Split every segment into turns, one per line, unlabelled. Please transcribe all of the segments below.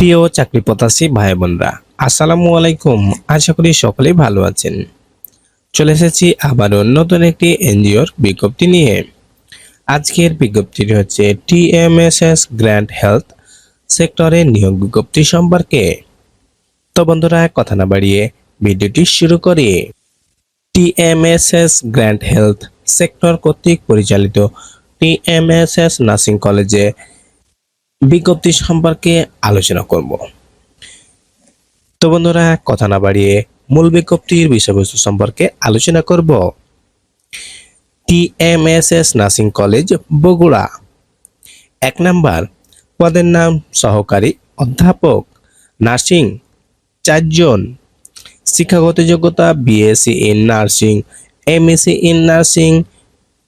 প্রিয় চাকরি প্রত্যাশী ভাই বোনরা, আসসালামু আলাইকুম। আশা করি সকলেই ভালো আছেন। চলে এসেছি আবারও নতুন একটি এনজিওর বিজ্ঞপ্তি নিয়ে। আজকের বিজ্ঞপ্তিটি হচ্ছে টিএমএসএস গ্র্যান্ড হেলথ সেক্টরে নিয়োগ বিজ্ঞপ্তি সম্পর্কে। তো বন্ধুরা, কথা না বাড়িয়ে ভিডিওটি শুরু করি। টিএমএসএস গ্র্যান্ড হেলথ সেক্টর কর্তৃক পরিচালিত টিএমএসএস নার্সিং কলেজে বিজ্ঞপ্তি সম্পর্কে আলোচনা করব। তো বন্ধুরা, কথা না বাড়িয়ে মূল বিজ্ঞপ্তির বিষয়বস্তু সম্পর্কে আলোচনা করব। TMSS nursing college Bogura. 1 number পদের নাম সহকারী অধ্যাপক নার্সিং 4 জন। শিক্ষাগত যোগ্যতা BSc in nursing, MSc in nursing,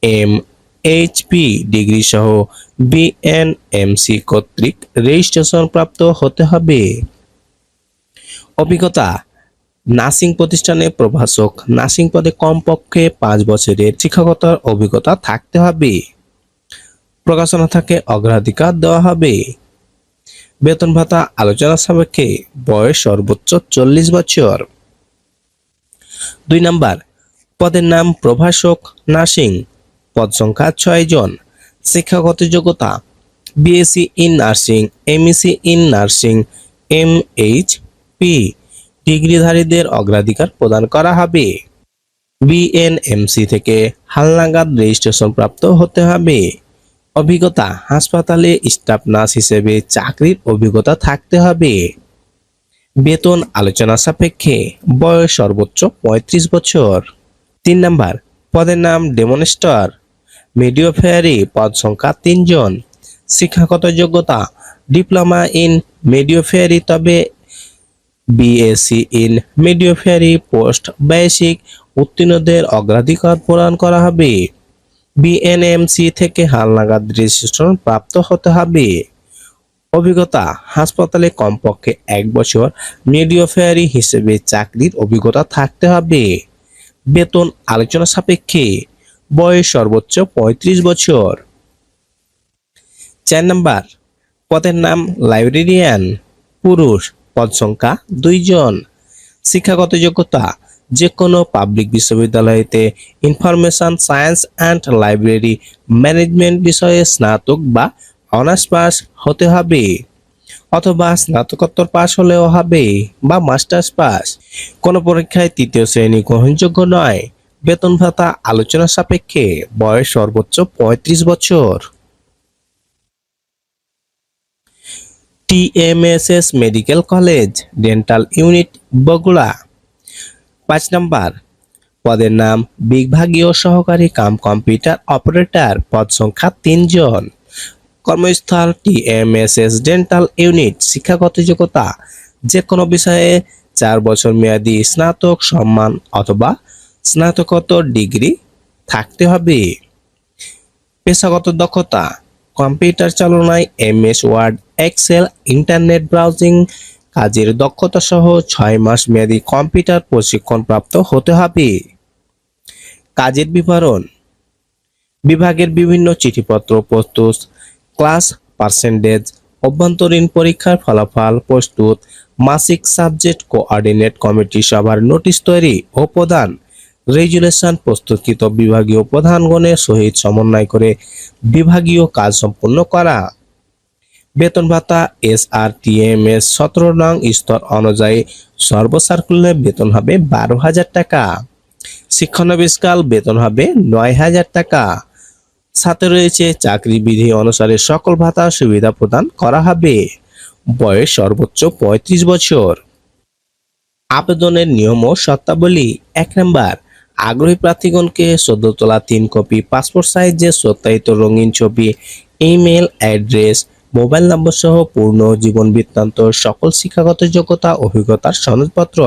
MHP degree সহ বিএনএমসি কর্তৃক রেজিস্ট্রেশন প্রাপ্ত হতে হবে। অভিজ্ঞতা নার্সিং প্রতিষ্ঠানে প্রভাষক নার্সিং পদে কমপক্ষে 5 বছরের শিক্ষাগত অভিজ্ঞতা থাকতে হবে। প্রকাশনা থেকে অগ্রাধিকার দেওয়া হবে। বেতন ভাতা আলোচনা সাপেক্ষে, বয়স সর্বোচ্চ 40 বছর। 2 নাম্বার পদের নাম প্রভাষক নার্সিং, পদ সংখ্যা 6 জন। শিক্ষাগত যোগ্যতা BSc in nursing, MSc in nursing, MHP ডিগ্রিধারীদের অগ্রাধিকার প্রদান করা হবে। বিএনএমসি থেকে হালনাগাদ রেজিস্ট্রেশন প্রাপ্ত হতে হবে। অভিজ্ঞতা হাসপাতালে স্টাফ নার্স হিসেবে চাকরির অভিজ্ঞতা থাকতে হবে। বেতন আলোচনা সাপেক্ষে, বয়স সর্বোচ্চ 35 বছর। 3 নাম্বার পদের নাম ডেমনস্ট্রেটর মিডিওফেয়ারি, পদ সংখ্যা 3 জন। শিক্ষাগত যোগ্যতা ডিপ্লোমা ইন মিডিওফেয়ারি, তবে বিএসসি ইন মিডিওফেয়ারি পোস্ট বেসিক উত্তীর্ণদের অগ্রাধিকার প্রদান করা হবে। বিএনএমসি থেকে হালনাগাদ রেজিস্ট্রেশন প্রাপ্ত হতে হবে। অভিজ্ঞতা হাসপাতালে কমপক্ষে 1 বছর মিডিওফেয়ারি হিসেবে চাকরির অভিজ্ঞতা থাকতে হবে। বেতন আলোচনা সাপেক্ষে, বয়স সর্বোচ্চ 35 বছর। 4 নাম্বার পদের নাম লাইব্রেরিয়ান পুরুষ, পদ সংখ্যা 2 জন। শিক্ষাগত যোগ্যতা যে কোনো পাবলিক বিশ্ববিদ্যালয়তে information science and library management বিষয়ে স্নাতক বা অনার্স পাস হতে হবে, অথবা স্নাতকোত্তর পাস হলেও হবে, বা মাস্টার্স পাস। কোনো পরীক্ষায় 3য় শ্রেণী গ্রহণযোগ্য নয়। বেতন ভাতা আলোচনা সাপেক্ষে, বয়স সর্বোচ্চ 35 বছর। TMSS medical college dental unit Bogura. 5 number পদের নাম বিভাগীয় সহকারী কাম কম্পিউটার অপারেটর, পদ সংখ্যা 3 জন। কর্মস্থল টিএমএসএস ডেন্টাল ইউনিট। শিক্ষাগত যোগ্যতা যে কোনো বিষয়ে 4 বছর মেয়াদী স্নাতক সম্মান অথবা স্নাতকোত্তর ডিগ্রি থাকতে হবে। পেশাগত দক্ষতা কম্পিউটার চালনায় MS Word, Excel, internet browsing কাজের দক্ষতা সহ 6 মাস মেয়াদী কম্পিউটার প্রশিক্ষণ প্রাপ্ত হতে হবে। কাজের বিবরণ বিভাগের বিভিন্ন চিঠিপত্র প্রস্তুত, ক্লাস পার্সেন্টেজ, অভ্যন্তরীণ পরীক্ষার ফলাফল প্রস্তুত, মাসিক সাবজেক্ট কোঅর্ডিনেট কমিটি সভার নোটিশ তৈরি ও প্রদান, রেজুলেশন প্রস্তুতকৃত বিভাগীয় প্রধানগণের সহিত সমন্বয় করে বিভাগীয় কাজ সম্পন্ন করা। বেতন ভাতা এসআরটিএমএস 17 নং স্তর অনুযায়ী সর্বসাকুল্যে বেতন হবে 12,000 টাকা। শিক্ষানবিশকাল বেতন হবে 9,000 টাকা। সাথে রয়েছে চাকরি বিধি অনুসারে সকল ভাতা সুবিধা প্রদান করা হবে। বয়স সর্বোচ্চ 35 বছর। আবেদনের নিয়ম ও শর্তাবলী। 1 নাম্বার আগ্রহী প্রার্থীগণকে সদ্য তোলা 3 কপি পাসপোর্ট সাইজের সত্যায়িত রঙিন ছবি, ইমেল অ্যাড্রেস, মোবাইল নম্বর সহ পূর্ণ জীবন বৃত্তান্ত, সকল শিক্ষাগত যোগ্যতা অভিজ্ঞতার সনদপত্র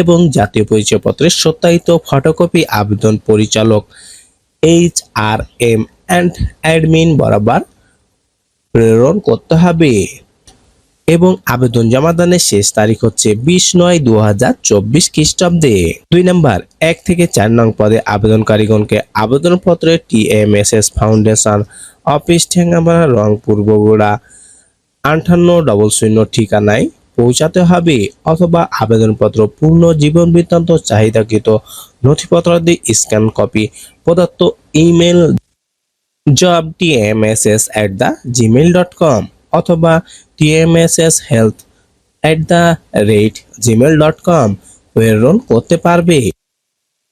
এবং জাতীয় পরিচয়পত্রের সত্যায়িত ফটোকপি আবেদন পরিচালক HRM অ্যান্ড অ্যাডমিন বরাবর প্রেরণ করতে হবে এবং আবেদন জমাদানের শেষ তারিখ হচ্ছে 20/9/2024 খ্রিস্টাব্দে। 2 নাম্বার 1 থেকে 4 নং পদে আবেদনকারীগণকে আবেদনপত্রে TMSS foundation office Thengamara Rangpur Bogura 5800 ঠিকানায় পৌঁছাতে হবে অথবা আবেদনপত্র পূর্ণ জীবন বৃত্তান্ত চাহিদাকৃত নথিপত্রাদি স্ক্যান কপি প্রদত্ত ইমেল jobtmss@gmail.com অথবা tmsshealth@gmail.com প্রেরণ করতে পারবে।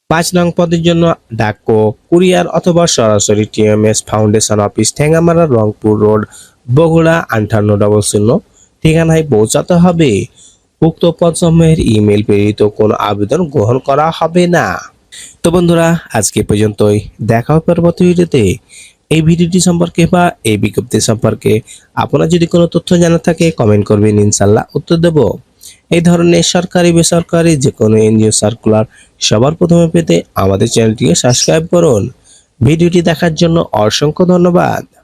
5 নং পদের জন্য ডাক ও কুরিয়ার অথবা সরাসরি TMS foundation office, Thengamara, Rangpur road, Bogura 5800 ঠিকানায় পৌঁছাতে হবে। উক্ত পদসমূহের ইমেল প্রেরিত কোনো আবেদন গ্রহণ করা হবে না। তো বন্ধুরা, আজকে পর্যন্তই। দেখা হবে পরবর্তী ভিডিওতে। এই ভিডিওটি সম্পর্কে বা এই বিজ্ঞপ্তি সম্পর্কে আপনার যদি কোনো তথ্য জানা থাকে কমেন্ট করবেন, ইনশাল্লাহ উত্তর দেব। এই ধরনের সরকারি বেসরকারি যে কোনো এনজিও সার্কুলার সবার প্রথমে পেতে আমাদের চ্যানেলটিকে সাবস্ক্রাইব করুন। ভিডিওটি দেখার জন্য অসংখ্য ধন্যবাদ।